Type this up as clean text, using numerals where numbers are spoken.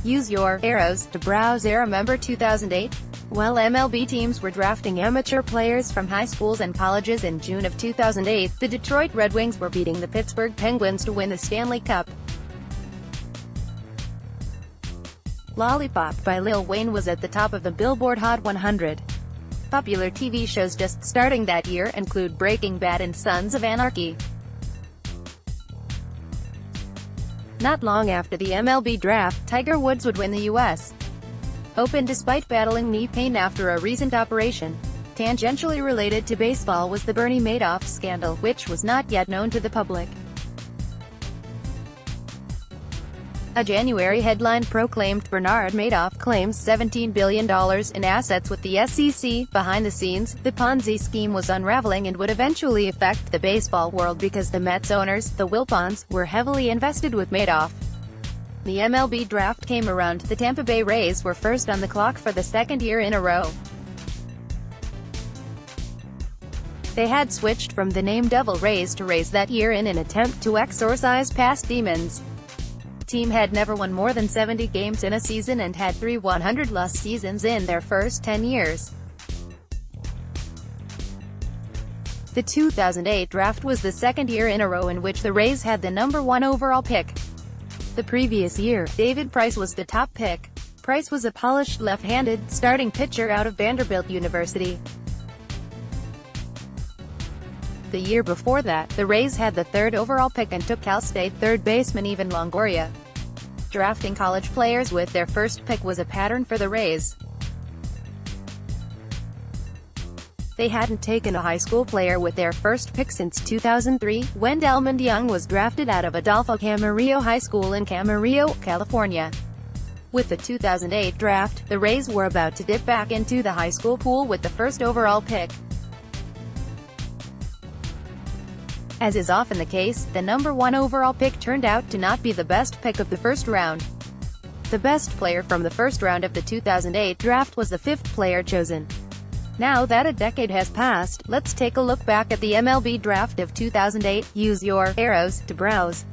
Use your arrows to browse Remember 2008? While MLB teams were drafting amateur players from high schools and colleges in June of 2008, the Detroit Red Wings were beating the Pittsburgh Penguins to win the Stanley Cup. Lollipop by Lil Wayne was at the top of the Billboard Hot 100. Popular TV shows just starting that year include Breaking Bad and Sons of Anarchy. Not long after the MLB Draft, Tiger Woods would win the U.S. Open despite battling knee pain after a recent operation. Tangentially related to baseball was the Bernie Madoff scandal, which was not yet known to the public. A January headline proclaimed Bernard Madoff claims $17 billion in assets with the SEC. Behind the scenes, the Ponzi scheme was unraveling and would eventually affect the baseball world because the Mets owners, the Wilpons, were heavily invested with Madoff. The MLB Draft came around. The Tampa Bay Rays were first on the clock for the second year in a row. They had switched from the name Devil Rays to Rays that year in an attempt to exorcise past demons. Team had never won more than 70 games in a season and had 3 100-loss seasons in their first 10 years. The 2008 draft was the second year in a row in which the Rays had the number 1 overall pick. The previous year, David Price was the top pick. Price was a polished left-handed starting pitcher out of Vanderbilt University. The year before that, the Rays had the 3rd overall pick and took Cal State third baseman Evan Longoria. Drafting college players with their first pick was a pattern for the Rays. They hadn't taken a high school player with their first pick since 2003, when Delmond Young was drafted out of Adolfo Camarillo High School in Camarillo, California. With the 2008 draft, the Rays were about to dip back into the high school pool with the 1st overall pick. As is often the case, the number 1 overall pick turned out to not be the best pick of the first round. The best player from the first round of the 2008 draft was the 5th player chosen. Now that a decade has passed, let's take a look back at the MLB Draft of 2008. Use your arrows to browse.